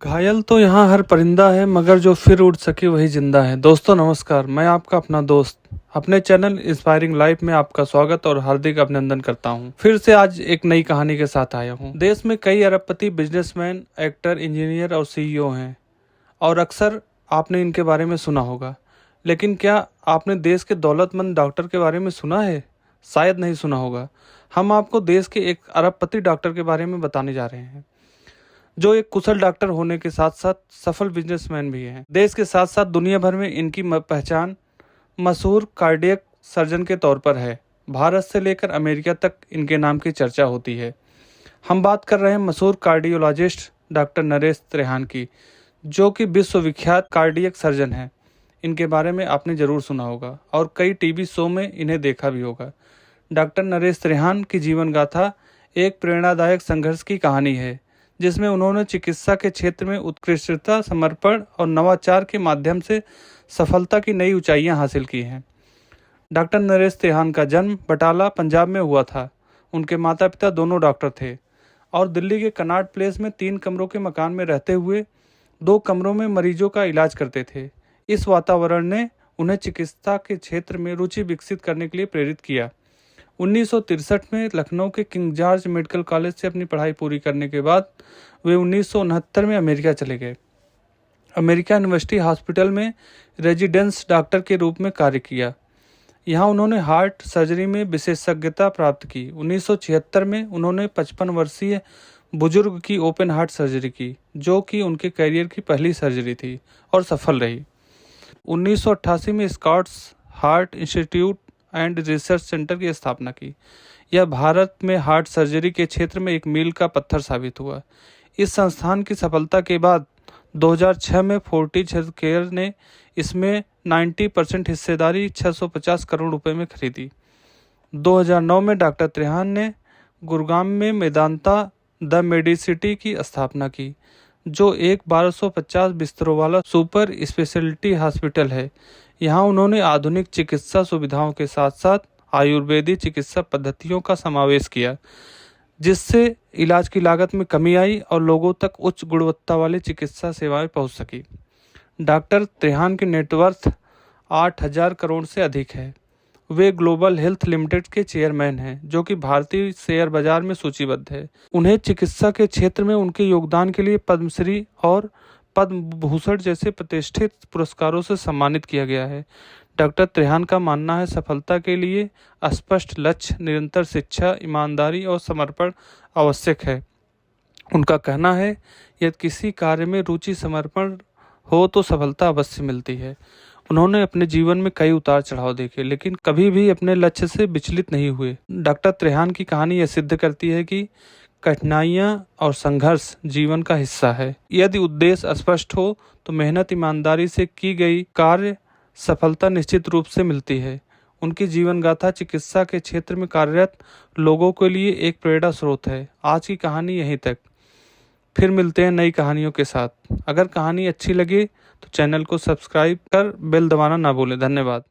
घायल तो यहाँ हर परिंदा है, मगर जो फिर उड़ सके वही जिंदा है। दोस्तों नमस्कार, मैं आपका अपना दोस्त अपने चैनल इंस्पायरिंग लाइफ में आपका स्वागत और हार्दिक अभिनंदन करता हूँ। फिर से आज एक नई कहानी के साथ आया हूँ। देश में कई अरबपति बिजनेसमैन, एक्टर, इंजीनियर और सीईओ हैं और अक्सर आपने इनके बारे में सुना होगा। लेकिन क्या आपने देश के दौलतमंद डॉक्टर के बारे में सुना है? शायद नहीं सुना होगा। हम आपको देश के एक अरबपति डॉक्टर के बारे में बताने जा रहे हैं, जो एक कुशल डॉक्टर होने के साथ साथ सफल बिजनेसमैन भी हैं। देश के साथ साथ दुनिया भर में इनकी पहचान मशहूर कार्डियक सर्जन के तौर पर है। भारत से लेकर अमेरिका तक इनके नाम की चर्चा होती है। हम बात कर रहे हैं मशहूर कार्डियोलॉजिस्ट डॉक्टर नरेश त्रेहान की, जो कि विश्वविख्यात कार्डियक सर्जन हैं। इनके बारे में आपने ज़रूर सुना होगा और कई टीवी शो में इन्हें देखा भी होगा। डॉक्टर नरेश त्रेहान की जीवन गाथा एक प्रेरणादायक संघर्ष की कहानी है, जिसमें उन्होंने चिकित्सा के क्षेत्र में उत्कृष्टता, समर्पण और नवाचार के माध्यम से सफलता की नई ऊंचाइयां हासिल की हैं। डॉक्टर नरेश त्रेहान का जन्म बटाला, पंजाब में हुआ था। उनके माता पिता दोनों डॉक्टर थे और दिल्ली के कनॉट प्लेस में 3 कमरों के मकान में रहते हुए 2 कमरों में मरीजों का इलाज करते थे। इस वातावरण ने उन्हें चिकित्सा के क्षेत्र में रुचि विकसित करने के लिए प्रेरित किया। 1963 में लखनऊ के किंग जॉर्ज मेडिकल कॉलेज से अपनी पढ़ाई पूरी करने के बाद वे 1969 में अमेरिका चले गए। अमेरिका यूनिवर्सिटी हॉस्पिटल में रेजिडेंस डॉक्टर के रूप में कार्य किया। यहाँ उन्होंने हार्ट सर्जरी में विशेषज्ञता प्राप्त की। 1976 में उन्होंने 55 वर्षीय बुजुर्ग की ओपन हार्ट सर्जरी की, जो कि उनके करियर की पहली सर्जरी थी और सफल रही। 1988 में Escorts Heart Institute and Research Centre की स्थापना की। यह भारत में हार्ट सर्जरी के क्षेत्र में एक मील का पत्थर साबित हुआ। इस संस्थान की सफलता के बाद 2006 में फोर्टिज हेल्थकेयर ने इसमें 90% हिस्सेदारी 650 करोड़ रुपए में खरीदी। 2009 में डॉक्टर त्रेहान ने गुरुग्राम में मेदांता द मेडिसिटी की स्थापना की, जो एक 1250 बिस्तरों वाला सुपर स्पेशलिटी हॉस्पिटल है। यहाँ उन्होंने आधुनिक चिकित्सा सुविधाओं के साथ साथ आयुर्वेदिक चिकित्सा पद्धतियों का समावेश किया, जिससे इलाज की लागत में कमी आई और लोगों तक उच्च गुणवत्ता वाली चिकित्सा सेवाएं पहुंच सकी। डॉक्टर त्रेहान की नेटवर्थ 8000 करोड़ से अधिक है। वे ग्लोबल हेल्थ लिमिटेड के चेयरमैन हैं, जो कि भारतीय शेयर बाजार में सूचीबद्ध है। उन्हें चिकित्सा के क्षेत्र में उनके योगदान के लिए पद्मश्री और पद्म भूषण जैसे प्रतिष्ठित पुरस्कारों से सम्मानित किया गया है। डॉक्टर त्रेहान का मानना है, सफलता के लिए स्पष्ट लक्ष्य, निरंतर शिक्षा, ईमानदारी और समर्पण आवश्यक है। उनका कहना है, यदि किसी कार्य में रुचि, समर्पण हो तो सफलता अवश्य मिलती है। उन्होंने अपने जीवन में कई उतार चढ़ाव देखे, लेकिन कभी भी अपने लक्ष्य से विचलित नहीं हुए। डॉक्टर त्रेहान की कहानी यह सिद्ध करती है कि कठिनाइयाँ और संघर्ष जीवन का हिस्सा है। यदि उद्देश्य स्पष्ट हो तो मेहनत, ईमानदारी से की गई कार्य सफलता निश्चित रूप से मिलती है। उनकी जीवन गाथा चिकित्सा के क्षेत्र में कार्यरत लोगों के लिए एक प्रेरणा स्रोत है। आज की कहानी यहीं तक। फिर मिलते हैं नई कहानियों के साथ। अगर कहानी अच्छी लगे तो चैनल को सब्सक्राइब कर बेल दबाना ना भूलें। धन्यवाद।